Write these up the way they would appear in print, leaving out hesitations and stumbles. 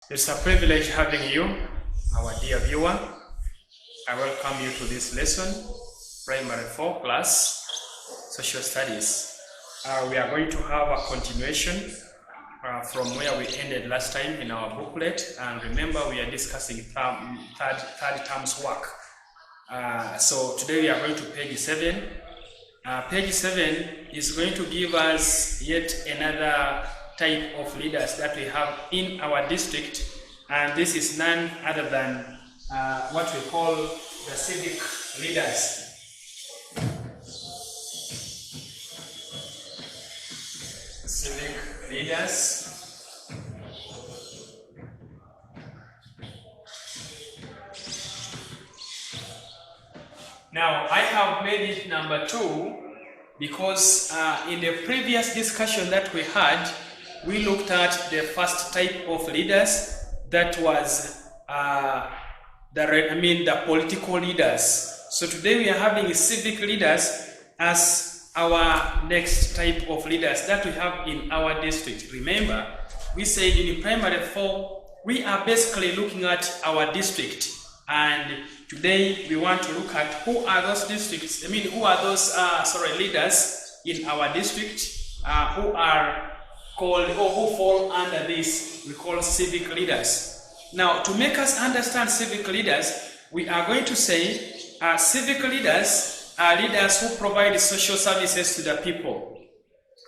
It's a privilege having you, our dear viewer. I welcome you to this lesson, Primary 4 class, Social Studies. We are going to have a continuation from where we ended last time in our booklet. And remember, we are discussing third term's work. So today we are going to page 7. Page 7 is going to give us yet another type of leaders that we have in our district, and this is none other than what we call the civic leaders. Civic leaders. Now, I have made it number 2 because in the previous discussion that we had, we looked at the first type of leaders, that was the political leaders. So today we are having civic leaders as our next type of leaders that we have in our district. Remember, we said in primary 4, we are basically looking at our district, and today we want to look at who are those districts, who are those leaders in our district who are called, or who fall under this, we call civic leaders. Now, to make us understand civic leaders, we are going to say civic leaders are leaders who provide social services to the people.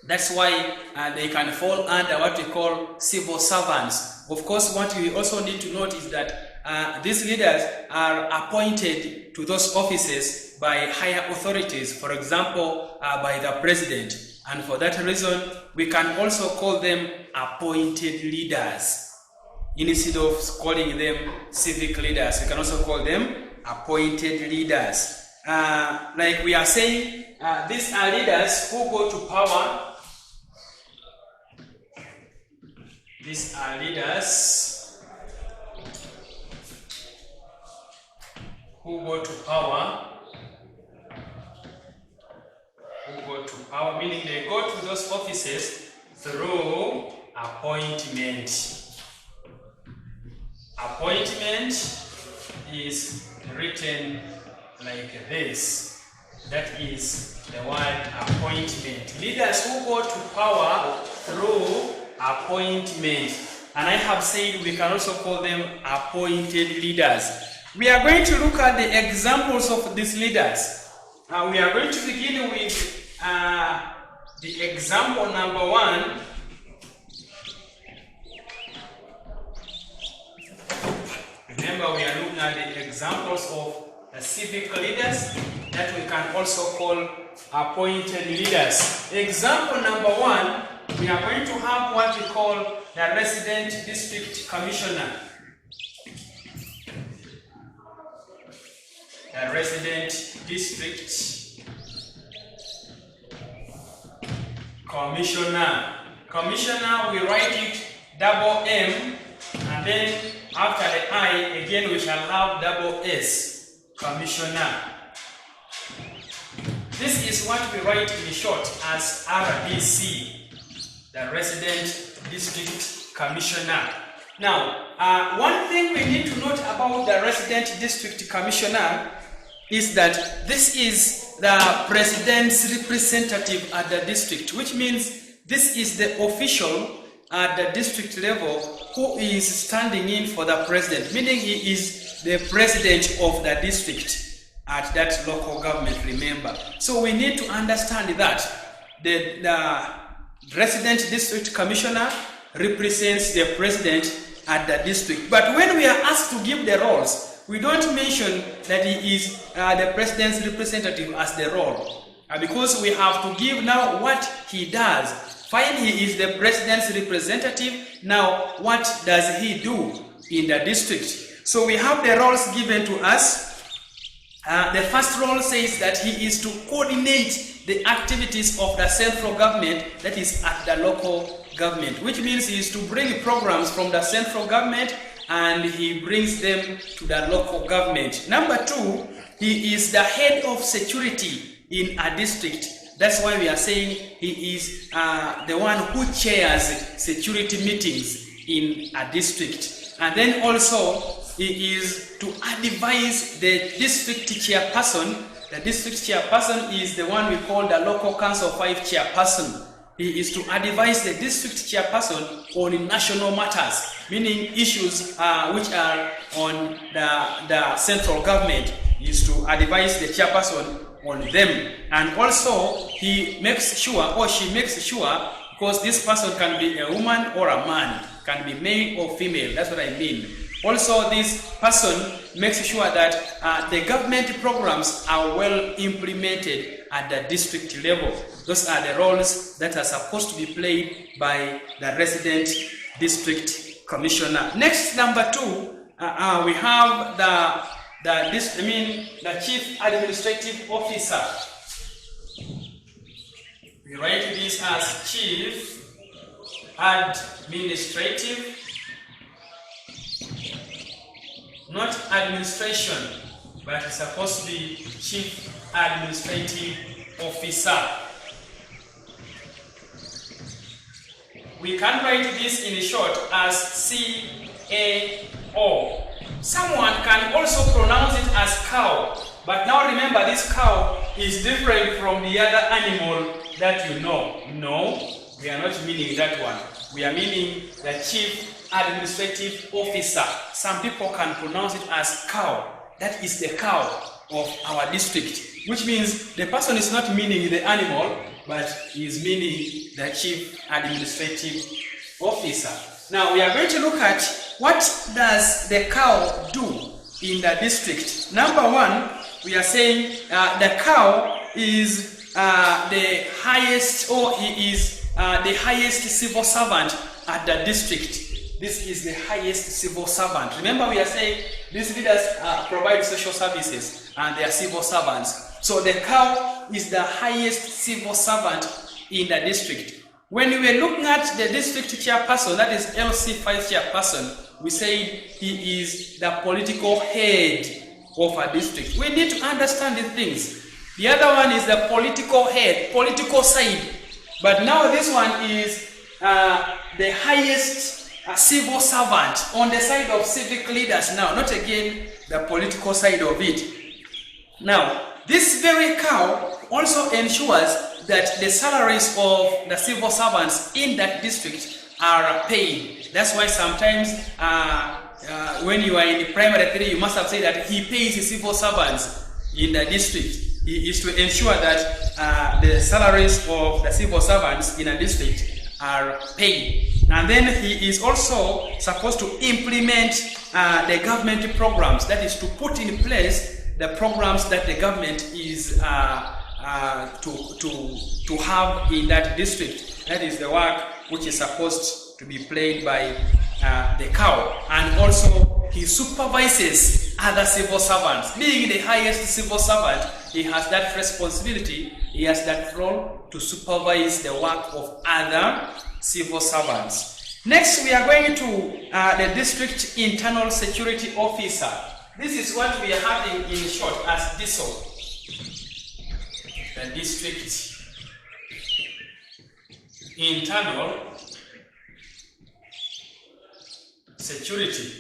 That's why they can fall under what we call civil servants. Of course, what we also need to note is that these leaders are appointed to those offices by higher authorities, for example, by the president. And for that reason, we can also call them appointed leaders. Instead of calling them civic leaders, we can also call them appointed leaders. Like we are saying, these are leaders who go to power. These are leaders who go to power. Meaning they go to those offices through appointment. Appointment is written like this. That is the word appointment. Leaders who go to power through appointment. And I have said we can also call them appointed leaders. We are going to look at the examples of these leaders. We are going to begin with the example number 1. Remember, we are looking at the examples of the civic leaders that we can also call appointed leaders. Example number 1, we are going to have what we call the resident district commissioner. The resident district commissioner. Commissioner, we write it double M, and then after the I, again we shall have double S. Commissioner. This is what we write in short as RDC, the resident district commissioner. Now, one thing we need to note about the resident district commissioner is that this is the president's representative at the district, which means this is the official at the district level who is standing in for the president, meaning he is the president of the district at that local government, remember. So we need to understand that the resident district commissioner represents the president at the district. But when we are asked to give the roles, we don't mention that he is the president's representative as the role, because we have to give now what he does. Fine, he is the president's representative. Now, what does he do in the district? So we have the roles given to us. The first role says that he is to coordinate the activities of the central government, that is at the local government, which means he is to bring programs from the central government and he brings them to the local government. Number 2, he is the head of security in a district. That's why we are saying he is the one who chairs security meetings in a district. And then also he is to advise the district chairperson. The district chairperson is the one we call the local council 5 chairperson. He is to advise the district chairperson on national matters, meaning issues which are on the central government. He is to advise the chairperson on them. And also he makes sure, or she makes sure, because this person can be a woman or a man, can be male or female, that's what I mean. Also, this person makes sure that the government programs are well implemented at the district level. Those are the roles that are supposed to be played by the resident district commissioner. Next, number 2, we have the chief administrative officer. We write this as chief administrative, not administration, but it's supposed to be chief administrative officer. We can write this in short as CAO. Someone can also pronounce it as cow, but now remember, this cow is different from the other animal that you know. No, we are not meaning that one. We are meaning the chief administrative officer. Some people can pronounce it as cow. That is the cow of our district, which means the person is not meaning the animal, but he is meaning the chief administrative officer. Now we are going to look at what does the cow do in the district. Number 1, we are saying the cow is the highest, or he is the highest civil servant at the district. This is the highest civil servant. Remember, we are saying these leaders provide social services and they are civil servants. So the cow is the highest civil servant in the district. When we were looking at the district chairperson, that is LC5 chairperson, we said he is the political head of a district. We need to understand these things. The other one is the political head, political side. But now this one is the highest civil servant on the side of civic leaders now, not again the political side of it. Now, this very cow also ensures that the salaries of the civil servants in that district are paid. That's why sometimes when you are in the primary 3, you must have said that he pays the civil servants in the district. He is to ensure that the salaries of the civil servants in a district are paid. And then he is also supposed to implement the government programs, that is to put in place the programs that the government is to have in that district. That is the work which is supposed to be played by the cow. And also he supervises other civil servants. Being the highest civil servant, he has that responsibility, he has that role to supervise the work of other civil servants. Next, we are going to the district internal security officer. This is what we are having in short as DISO. The district internal security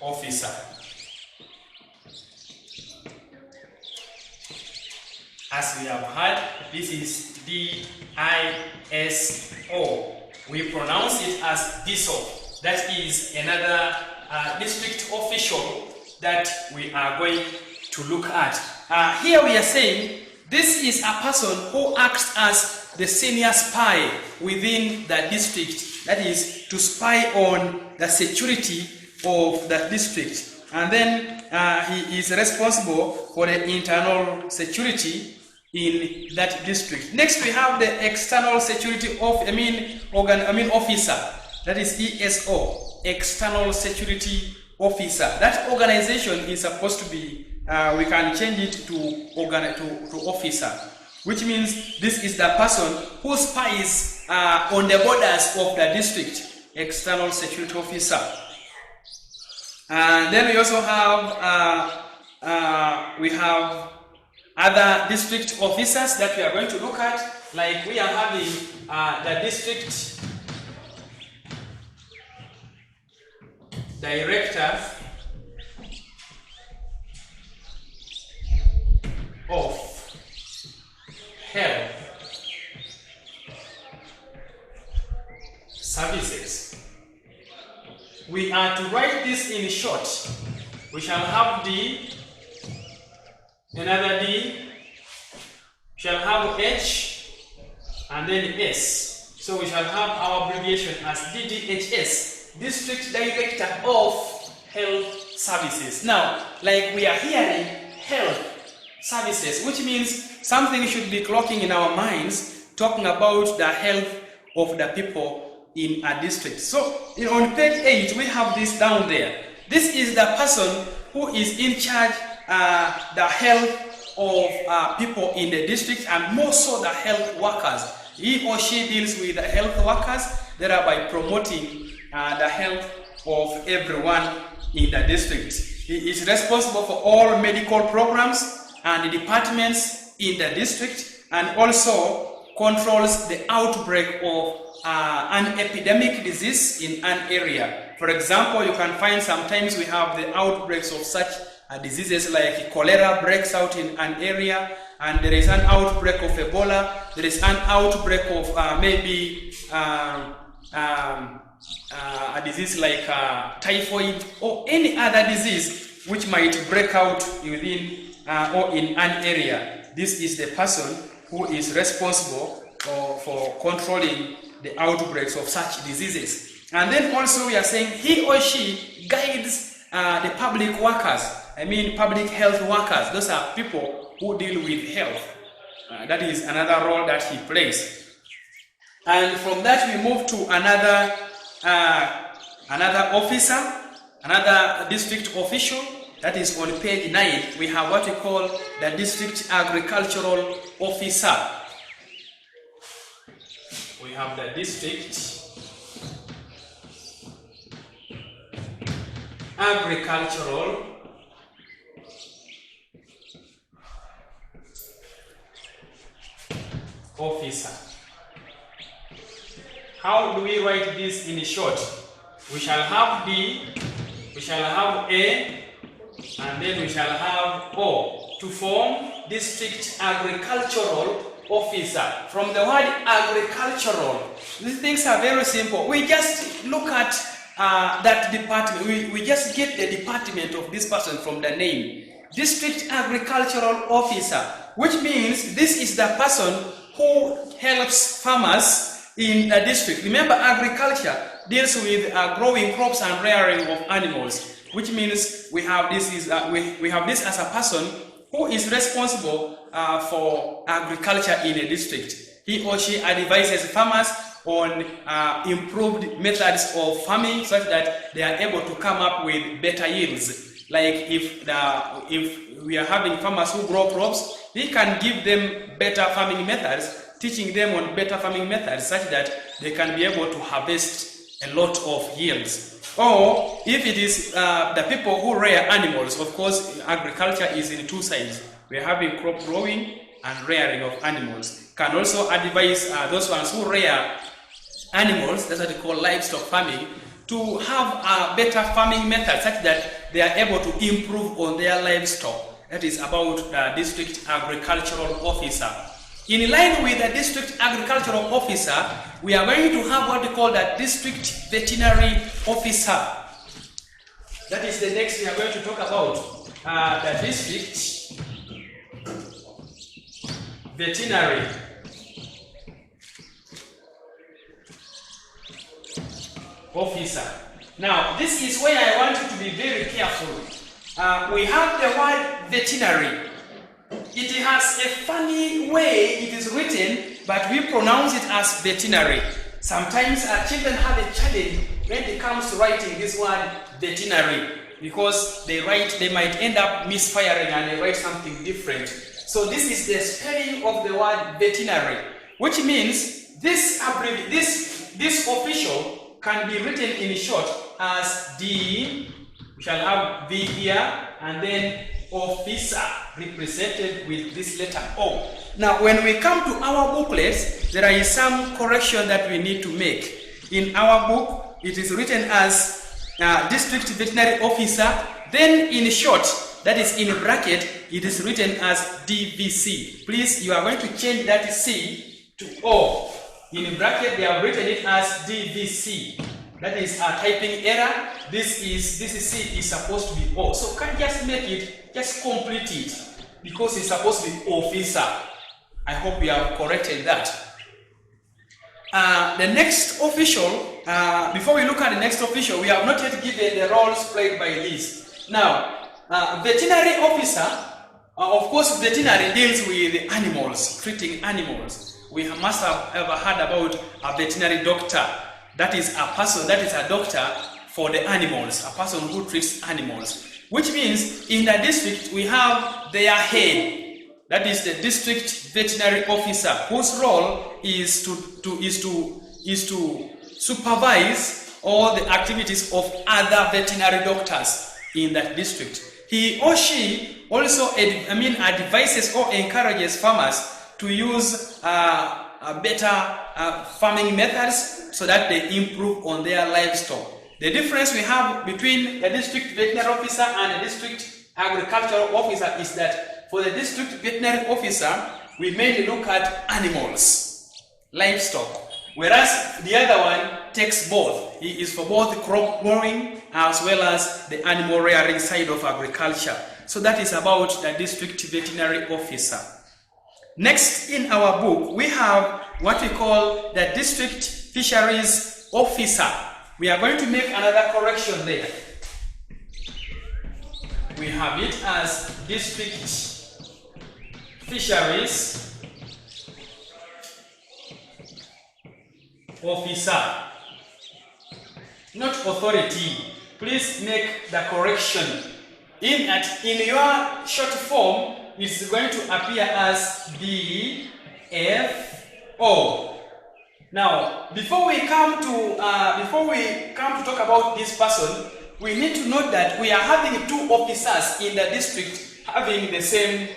officer. As we have heard, this is DISO. We pronounce it as DISO. That is another district official that we are going to look at. Here we are saying this is a person who acts as the senior spy within the district. That is to spy on the security of the district. And then he is responsible for the internal security in that district. Next, we have the external security officer. That is ESO, external security officer. That organization is supposed to be, we can change it to officer, which means this is the person who spies on the borders of the district, external security officer. And then we also have other district officers that we are going to look at, like we are having the district Director of Health Services. We are to write this in short. We shall have D, another D, we shall have H, and then S. So we shall have our abbreviation as DDHS, District Director of Health Services. Now, like we are hearing health services, which means something should be clocking in our minds, talking about the health of the people in a district. So on page 8, we have this down there. This is the person who is in charge the health of people in the district, and more so the health workers. He or she deals with the health workers, thereby promoting the health of everyone in the district. He is responsible for all medical programs and departments in the district, and also controls the outbreak of an epidemic disease in an area. For example, you can find sometimes we have the outbreaks of such diseases like cholera breaks out in an area, and there is an outbreak of Ebola, there is an outbreak of maybe a disease like typhoid or any other disease which might break out within or in an area. This is the person who is responsible for controlling the outbreaks of such diseases. And then also we are saying he or she guides the public workers, public health workers. Those are people who deal with health. That is another role that he plays. And from that we move to another officer, another district official. That is on page 9. We have what we call the district agricultural officer. We have the district agricultural officer. How do we write this in short? We shall have D, we shall have A, and then we shall have O to form district agricultural officer. From the word agricultural, these things are very simple. We just look at that department. We just get the department of this person from the name. District agricultural officer, which means this is the person who helps farmers in a district. Remember, agriculture deals with growing crops and rearing of animals, which means we have this as a person who is responsible for agriculture in a district. He or she advises farmers on improved methods of farming such that they are able to come up with better yields. Like if we are having farmers who grow crops, he can give them better farming methods, teaching them on better farming methods such that they can be able to harvest a lot of yields. Or if it is the people who rear animals, of course, agriculture is in two sides. We are having crop growing and rearing of animals. Can also advise those ones who rear animals, that's what they call livestock farming, to have better farming methods such that they are able to improve on their livestock. That is about the district agricultural officer. In line with the district agricultural officer, we are going to have what we call the district veterinary officer. That is the next we are going to talk about. The district veterinary officer. Now, this is where I want you to be very careful. We have the word veterinary. It has a funny way it is written, but we pronounce it as veterinary. Sometimes our children have a challenge when it comes to writing this word veterinary, because they might end up misfiring and they write something different. So this is the spelling of the word veterinary, which means this official can be written in short as D. We shall have V here, and then officer represented with this letter O. Now, when we come to our booklets, there is some correction that we need to make. In our book, it is written as district veterinary officer. Then in short, that is in bracket, it is written as DVC. Please, you are going to change that C to O. In bracket, they have written it as DVC. That is a typing error. This C is supposed to be O. So can't just make it, just complete it, because it's supposed to be officer. I hope you have corrected that. The next official, before we look at the next official, we have not yet given the roles played by Liz. Now, veterinary officer, of course, veterinary deals with animals, treating animals. We must have ever heard about a veterinary doctor. That is a person, that is a doctor for the animals, a person who treats animals. Which means in the district we have their head. That is the district veterinary officer, whose role is to supervise all the activities of other veterinary doctors in that district. He or she also advises or encourages farmers to use better farming methods so that they improve on their livestock. The difference we have between the district veterinary officer and the district agricultural officer is that for the district veterinary officer, we mainly look at animals, livestock, whereas the other one takes both. He is for both crop growing as well as the animal rearing side of agriculture. So that is about the district veterinary officer. Next in our book, we have what we call the district fisheries officer. We are going to make another correction there. We have it as district fisheries officer, not authority. Please make the correction. In your short form, it's going to appear as DFO. Now, before we come to talk about this person, we need to note that we are having two officers in the district having the same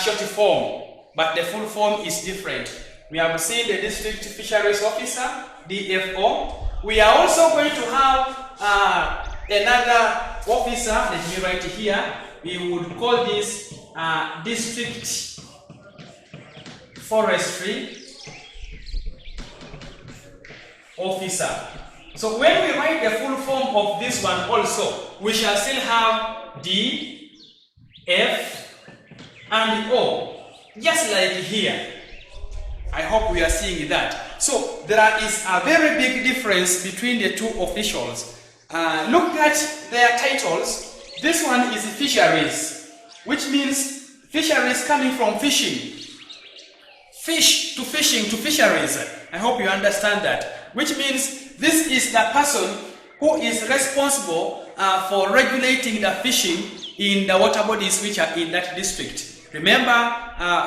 short form, but the full form is different. We have seen the district fisheries officer, DFO. We are also going to have another officer. Let me write it here. We would call this district forestry officer. So when we write the full form of this one also, we shall still have D, F, and O, just like here. I hope we are seeing that. So there is a very big difference between the two officials. Look at their titles. This one is fisheries, which means fisheries coming from fishing. Fish to fishing to fisheries. I hope you understand that. Which means this is the person who is responsible for regulating the fishing in the water bodies which are in that district. Remember,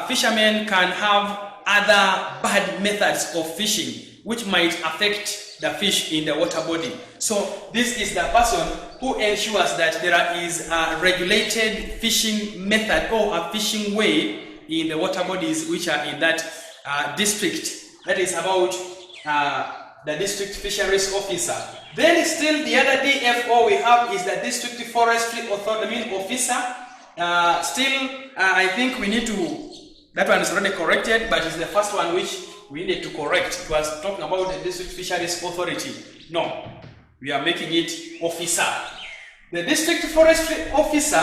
fishermen can have other bad methods of fishing which might affect the fish in the water body. So this is the person who ensures that there is a regulated fishing method or a fishing way in the water bodies which are in that district. That is about the district fisheries officer. Then still the other DFO we have is the district forestry officer. I think we need to, that one is already corrected, but it's the first one which we needed to correct. It was talking about the district fisheries authority. No, we are making it officer. The district forestry officer,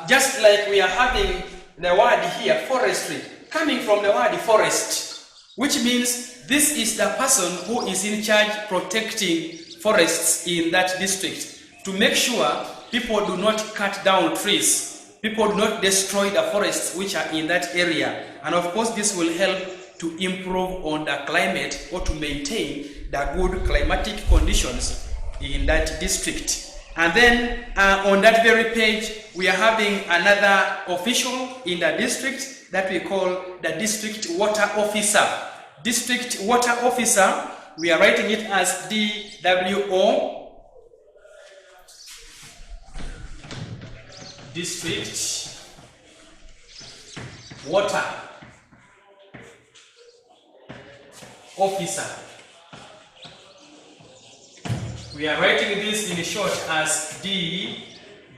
just like we are having the word here, forestry, coming from the word forest, which means this is the person who is in charge protecting forests in that district to make sure people do not cut down trees, people do not destroy the forests which are in that area. And of course, this will help to improve on the climate or to maintain the good climatic conditions in that district. And then on that very page, we are having another official in the district that we call the district water officer. District water officer, we are writing it as DWO. District water officer. We are writing this in short as D,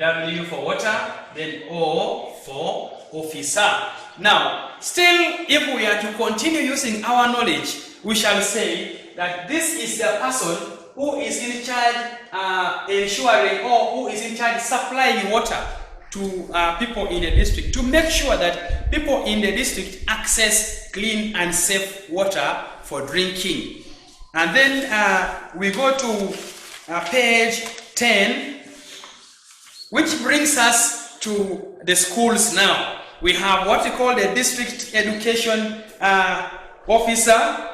W for water, then O for officer. Now, still, if we are to continue using our knowledge, we shall say that this is the person who is in charge ensuring, or who is in charge supplying water to people in the district, to make sure that people in the district access clean and safe water for drinking. And then we go to page 10, which brings us to the schools now. We have what we call the district education officer,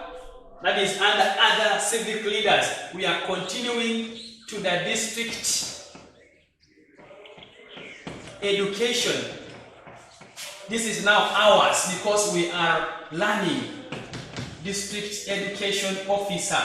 that is under other civic leaders. We are continuing to the district education. This is now ours because we are learning. District education officer.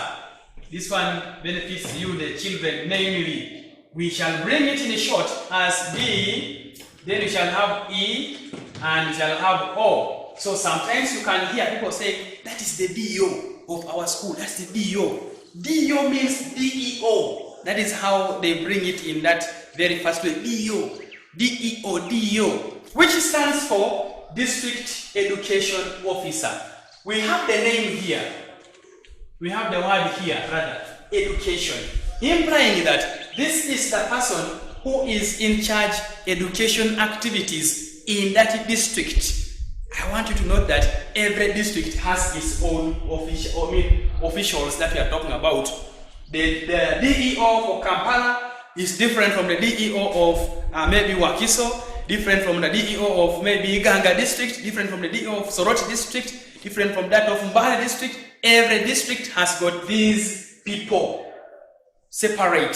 This one benefits you, the children, namely. We shall bring it in short as D, then we shall have E, and we shall have O. So sometimes you can hear people say, that is the DO of our school, that's the DO. DO means DEO. That is how they bring it in that very first way, DO. DEO, DEO, which stands for District Education Officer. We have the name here. We have the word here, rather, education, implying that this is the person who is in charge education activities in that district. I want you to note that every district has its own officials that we are talking about. The DEO for Kampala is different from the DEO of maybe Wakiso, different from the DEO of maybe Ganga district, different from the DEO of Soroti district, different from that of Mbale district. Every district has got these people separate.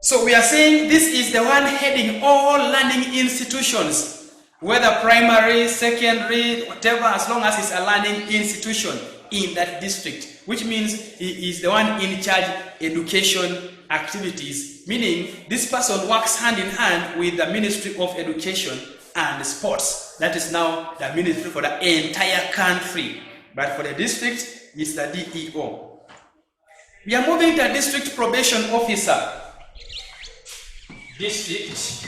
So we are saying this is the one heading all learning institutions, whether primary, secondary, whatever, as long as it's a learning institution in that district, which means he is the one in charge education activities, meaning this person works hand in hand with the Ministry of Education and Sports. That is now the ministry for the entire country. But for the district, it's the DEO. We are moving to the district probation officer. District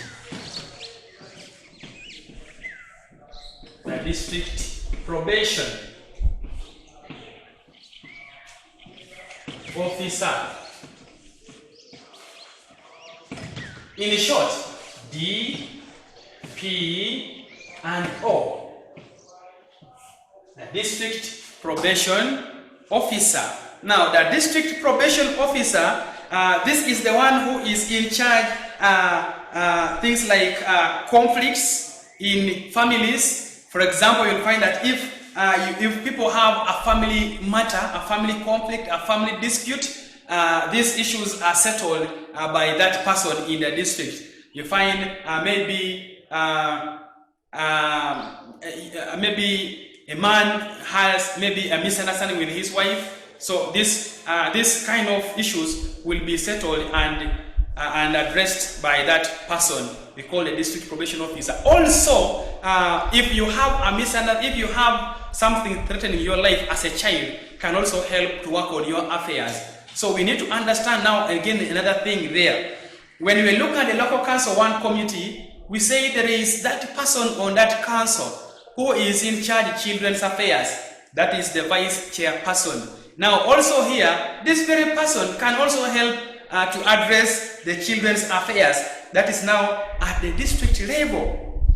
probation officer. In short, D, P, and O. The district probation officer. Now, the district probation officer, this is the one who is in charge things like conflicts in families. For example, you'll find that if people have a family matter, a family conflict, a family dispute, these issues are settled by that person in the district. You find maybe a man has maybe a misunderstanding with his wife. So this kind of issues will be settled and addressed by that person. We call the district probation officer. Also, if you have a misunderstanding, if you have something threatening your life as a child, can also help to work on your affairs. So we need to understand now again another thing there. When we look at the local council one committee, we say there is that person on that council who is in charge of children's affairs. That is the vice chairperson. Now also here, this very person can also help to address the children's affairs. That is now at the district level,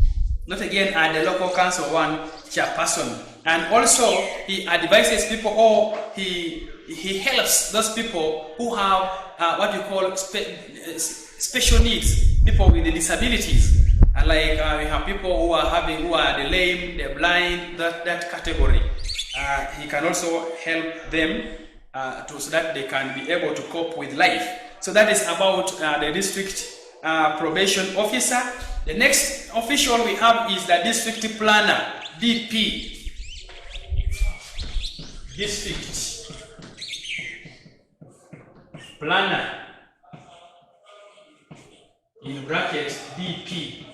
not again at the local council one chairperson. And also he advises people, or he helps those people who have what you call special needs, people with the disabilities. And like we have people who are the lame, the blind, that category. He can also help them so that they can be able to cope with life. So that is about the district probation officer. The next official we have is the district planner, DP. District planner, in brackets DP.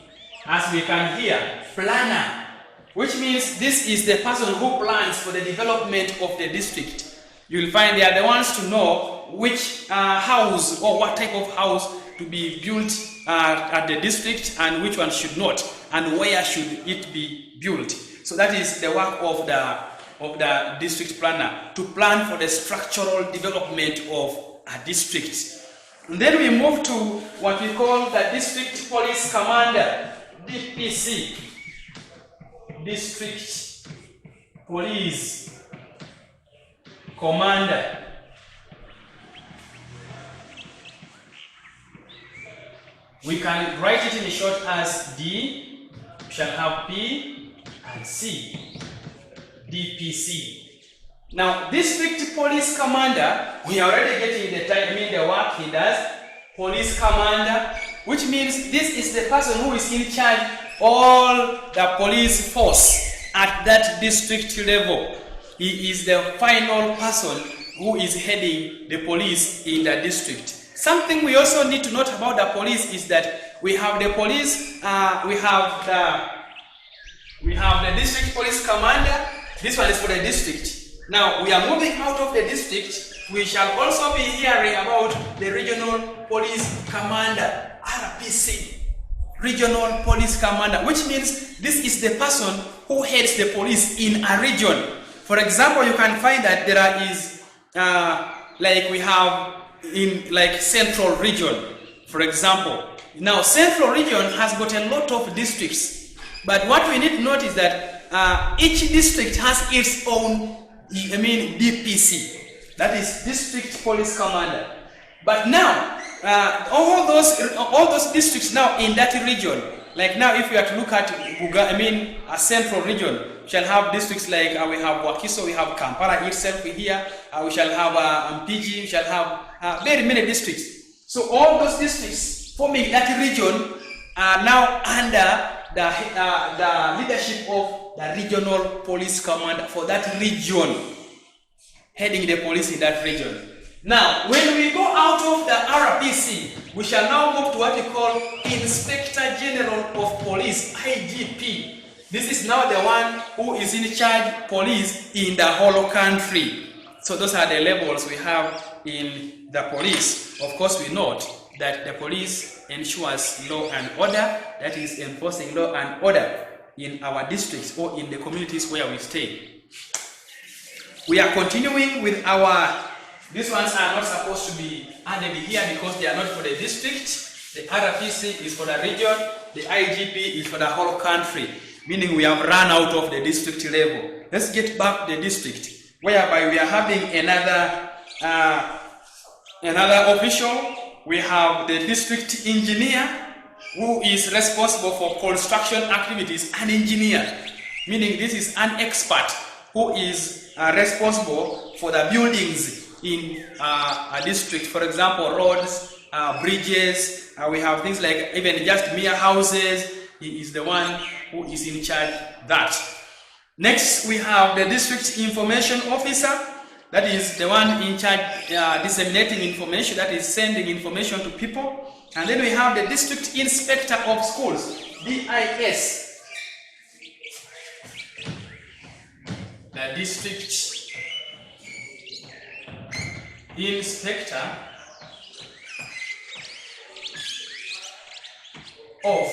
As we can hear, planner, which means this is the person who plans for the development of the district. You'll find they are the ones to know which house or what type of house to be built at the district and which one should not, and where should it be built. So that is the work of the district planner, to plan for the structural development of a district. And then we move to what we call the district police commander, DPC, district police commander. We can write it in short as D, we shall have P and C, DPC. Now, district police commander, we are already getting the work he does. Police commander, which means this is the person who is in charge of all the police force at that district level. He is the final person who is heading the police in the district. Something we also need to note about the police is that we have the police, we have the district police commander. This one is for the district. Now we are moving out of the district. We shall also be hearing about the regional police commander, RPC, regional police commander, which means this is the person who heads the police in a region. For example, you can find that there is, like we have in like central region, for example. Now central region has got a lot of districts, but what we need to note is that each district has its own, DPC, that is district police commander. But now all those districts now in that region, like now if we are to look at a central region, we shall have districts like we have Wakiso, we have Kampala itself here, we shall have Mpigi, we shall have very many districts. So all those districts forming that region are now under the leadership of the regional police commander for that region, heading the police in that region. Now, when we go out of the RPC, we shall now move to what we call Inspector General of Police, IGP. This is now the one who is in charge police in the whole country. So those are the levels we have in the police. Of course, we note that the police ensures law and order, that is enforcing law and order in our districts or in the communities where we stay. We are continuing with these ones are not supposed to be added here because they are not for the district. The RPC is for the region, the IGP is for the whole country, meaning we have run out of the district level. Let's get back to the district, whereby we are having another official. We have the district engineer, who is responsible for construction activities, an engineer, meaning this is an expert who is responsible for the buildings in a district. For example, roads, bridges, we have things like even just mere houses. He is the one who is in charge of that. Next, we have the district information officer. That is the one in charge disseminating information, that is sending information to people. And then we have the district inspector of schools, DIS. The district inspector of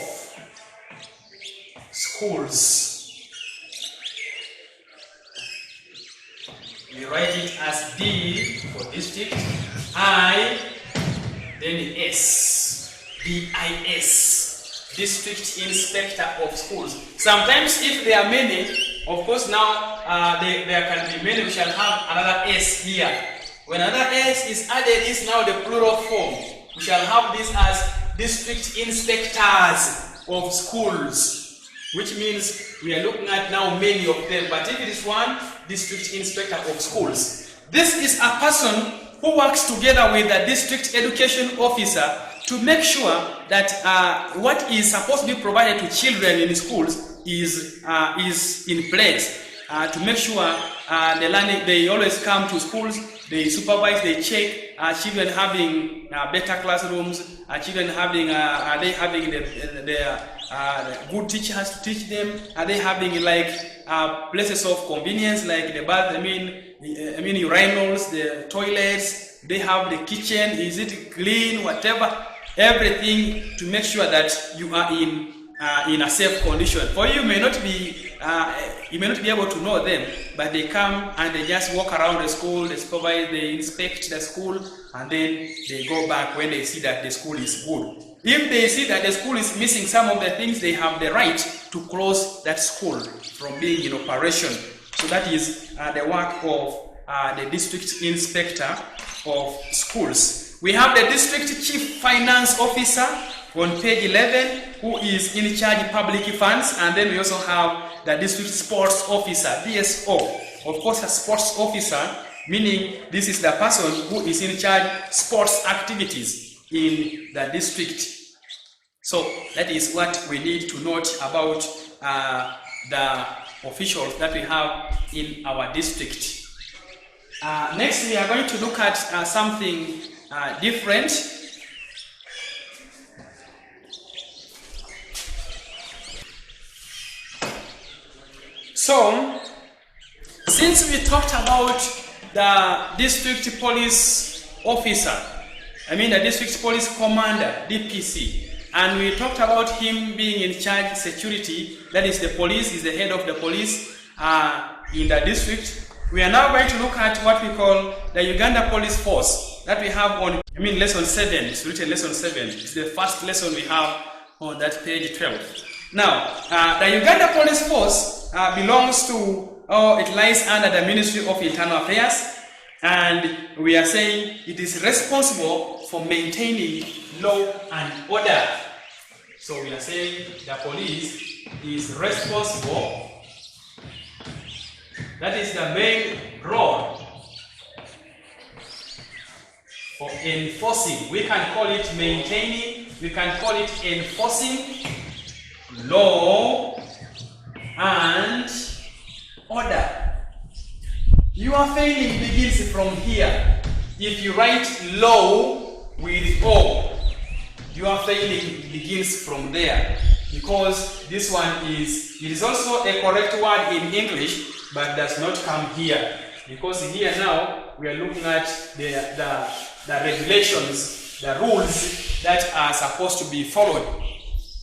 schools. We write it as D for district, I, then S, DIS, district inspector of schools. Sometimes if there are many, of course now there can be many, we shall have another S here. When another S is added, is now the plural form. We shall have this as district inspectors of schools, which means we are looking at now many of them, but if it is one, district inspector of schools. This is a person who works together with the district education officer to make sure that what is supposed to be provided to children in schools is in place. To make sure the learning, they always come to schools, they supervise, they check children having better classrooms, children having, are they having good teachers to teach them, are they having like places of convenience like the bath, urinals, the toilets, they have the kitchen? Is it clean? Whatever, everything to make sure that you are in a safe condition. For you may not be able to know them, but they come and they just walk around the school, they supervise, they inspect the school, and then they go back when they see that the school is good. If they see that the school is missing some of the things, they have the right to close that school from being in operation. So that is the work of the district inspector of schools. We have the district chief finance officer on page 11, who is in charge of public funds, and then we also have the district sports officer, DSO. Of course, a sports officer, meaning this is the person who is in charge of sports activities in the district. So that is what we need to note about the officials that we have in our district. Next, we are going to look at something different. So, since we talked about the district police officer, the district police commander, DPC, and we talked about him being in charge of security, that is the police, is the head of the police in the district. We are now going to look at what we call the Uganda Police Force that we have on, lesson 7, it's written lesson 7. It's the first lesson we have on that page 12. Now, the Uganda Police Force belongs to, it lies under the Ministry of Internal Affairs, and we are saying it is responsible for maintaining law and order. So we are saying the police is responsible, that is the main role for enforcing. We can call it maintaining, we can call it enforcing law and order. Your failing begins from here. If you write law with O, your failing begins from there, because this one it is also a correct word in English, but does not come here, because here now we are looking at the regulations, the rules that are supposed to be followed.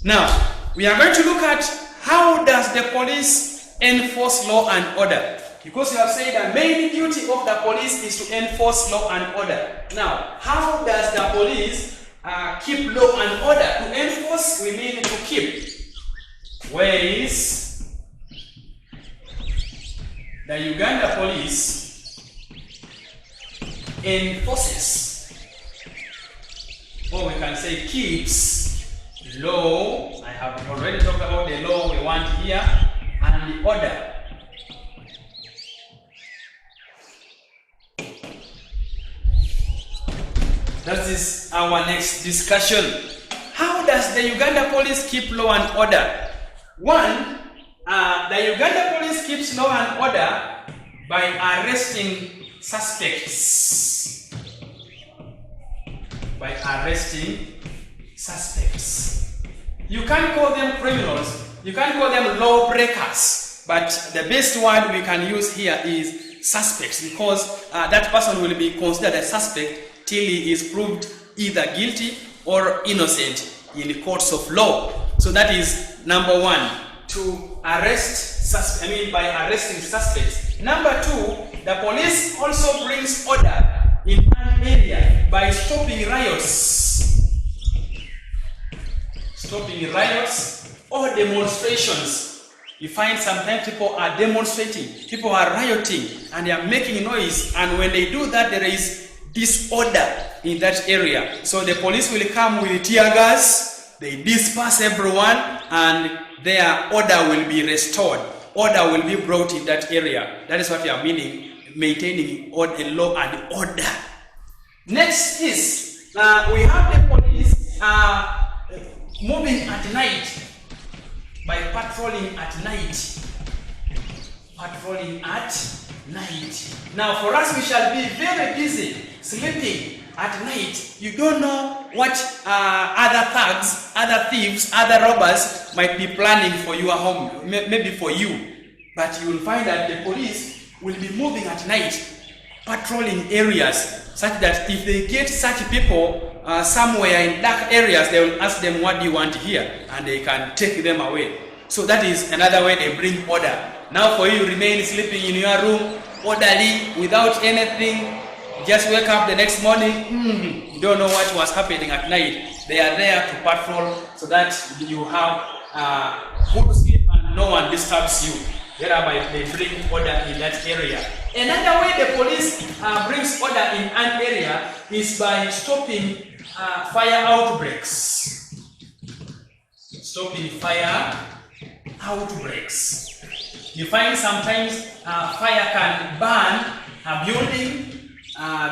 Now, we are going to look at how does the police enforce law and order, because you have said the main duty of the police is to enforce law and order. Now, how does the police keep law and order? To enforce, we mean to keep. Ways the Uganda police enforces, or we can say keeps, law. I have already talked about the law we want here, and the order. That is our next discussion. How does the Uganda police keep law and order? One, the Uganda police keeps law and order by arresting suspects. By arresting suspects. You can't call them criminals, you can't call them lawbreakers, but the best word we can use here is suspects, because that person will be considered a suspect till he is proved either guilty or innocent in the courts of law. So that is number one, to arrest by arresting suspects. Number two, the police also brings order in an area by stopping riots. Stopping riots or demonstrations. You find sometimes people are demonstrating, people are rioting, and they are making noise, and when they do that, there is disorder in that area. So the police will come with tear gas, they disperse everyone, and their order will be restored. Order will be brought in that area. That is what we are meaning, maintaining order, law and order. Next is, we have the police moving at night by patrolling at night. Patrolling at night. Now for us, we shall be very busy sleeping at night. You don't know what other thugs, other thieves, other robbers might be planning for your home, maybe for you. But you will find that the police will be moving at night patrolling areas, such that if they get such people somewhere in dark areas, they will ask them, what do you want here? And they can take them away. So that is another way they bring order. Now for you remain sleeping in your room, orderly, without anything, just wake up the next morning, you don't know what was happening at night. They are there to patrol so that you have good sleep and no one disturbs you. Thereby they bring order in that area. Another way the police brings order in an area is by stopping fire outbreaks. Stopping fire outbreaks. You find sometimes fire can burn a building.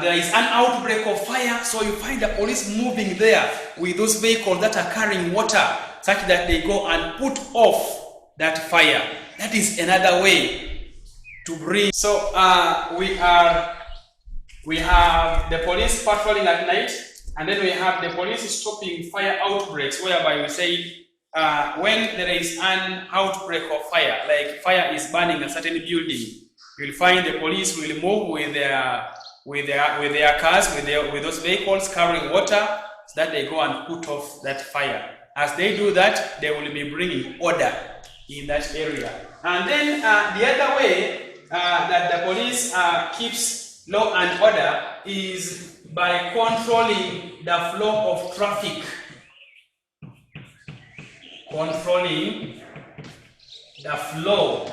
There is an outbreak of fire, so you find the police moving there with those vehicles that are carrying water, such that they go and put off that fire. That is another way to bring. So we have the police patrolling at night, and then we have the police stopping fire outbreaks, whereby we say when there is an outbreak of fire, like fire is burning a certain building, you'll find the police will move with their cars, with those vehicles carrying water, so that they go and put off that fire. As they do that, they will be bringing order in that area. And then the other way that the police keeps law and order is by controlling the flow of traffic. Controlling the flow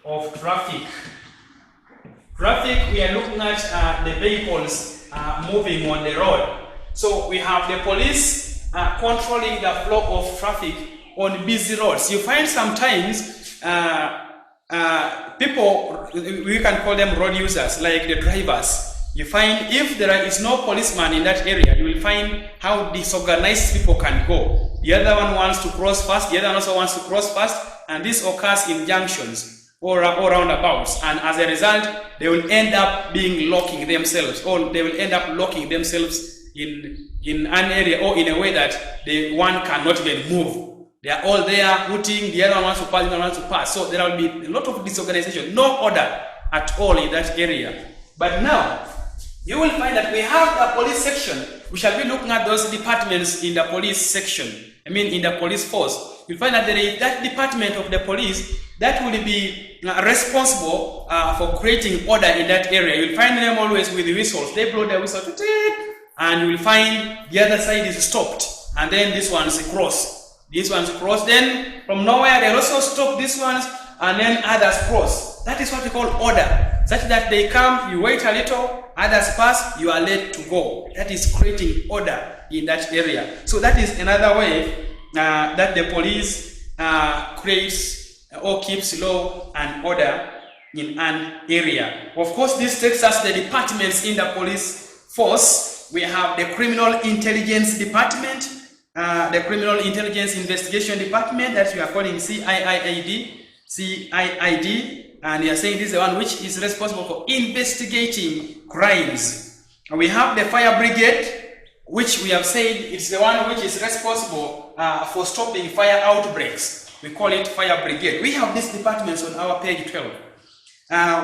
of traffic. Traffic, we are looking at the vehicles moving on the road. So we have the police controlling the flow of traffic on busy roads. You find sometimes people, we can call them road users, like the drivers. You find if there is no policeman in that area, you will find how disorganized people can go. The other one wants to cross fast, the other one also wants to cross fast, and this occurs in junctions or roundabouts, and as a result, they will end up locking themselves, or they will end up locking themselves in an area or in a way that one cannot even move. They are all there hooting, the other one wants to pass, the other one wants to pass. So there will be a lot of disorganization, no order at all in that area. But now, you will find that we have a police section. We shall be looking at those departments in the police section, in the police force. You'll find that there is that department of the police that will be responsible for creating order in that area. You'll find them always with the whistles. They blow the whistle, and you will find the other side is stopped, and then this one's cross. This one's cross. Then from nowhere they'll also stop these ones, and then others cross. That is what we call order. Such that they come, you wait a little, others pass, you are late to go. That is creating order in that area. So that is another way that the police creates or keeps law and order in an area. Of course, this takes us to the departments in the police force. We have the Criminal Intelligence Department, the Criminal Intelligence Investigation Department that we are calling CIID, and we are saying this is the one which is responsible for investigating crimes. And we have the Fire Brigade, which we have said it's the one which is responsible for stopping fire outbreaks. We call it Fire Brigade. We have these departments on our page 12.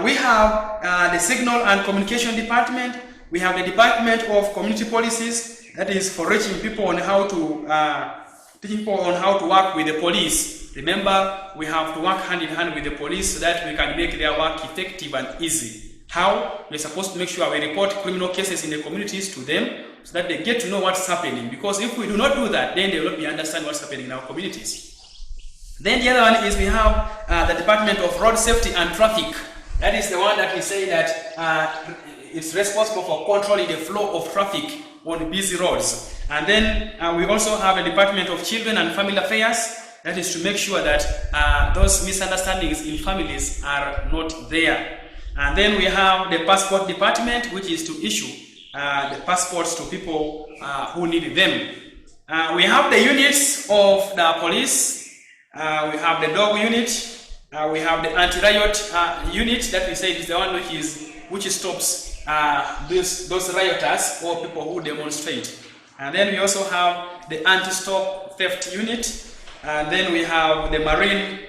We have the Signal and Communication Department. We have the Department of Community Policies, that is for teaching people on how to work with the police. Remember, we have to work hand in hand with the police so that we can make their work effective and easy. How? We're supposed to make sure we report criminal cases in the communities to them so that they get to know what's happening. Because if we do not do that, then they will not be understand what's happening in our communities. Then the other one is we have the Department of Road Safety and Traffic. That is the one that we say that it's responsible for controlling the flow of traffic on busy roads. And then we also have a Department of Children and Family Affairs. That is to make sure that those misunderstandings in families are not there. And then we have the Passport Department, which is to issue the passports to people who need them. We have the units of the police. We have the dog unit. We have the anti-riot unit that we say is the one which stops those rioters or people who demonstrate. And then we also have the anti-stop theft unit. And then we have the Marine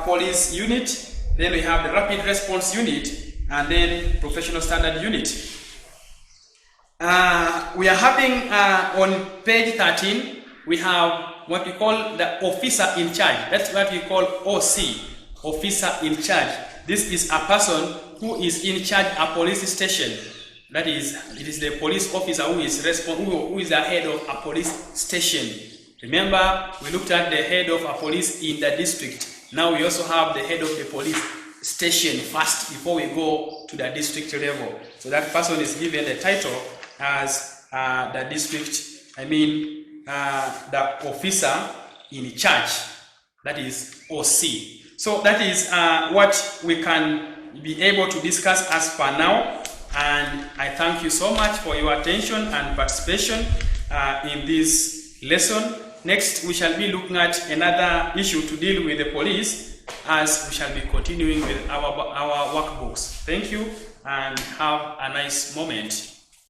Police Unit. Then we have the Rapid Response Unit. and then professional standard unit. We are having on page 13, we have what we call the officer in charge. That's what we call OC, officer in charge. This is a person who is in charge of a police station. That is, it is the police officer who is who is the head of a police station. Remember, we looked at the head of a police in the district. Now we also have the head of the police station first before we go to the district level. So that person is given the title as the district, the officer in charge. That is OC. So that is what we can be able to discuss as per now. And I thank you so much for your attention and participation in this lesson. Next, we shall be looking at another issue to deal with the police, as we shall be continuing with our workbooks. Thank you and have a nice moment.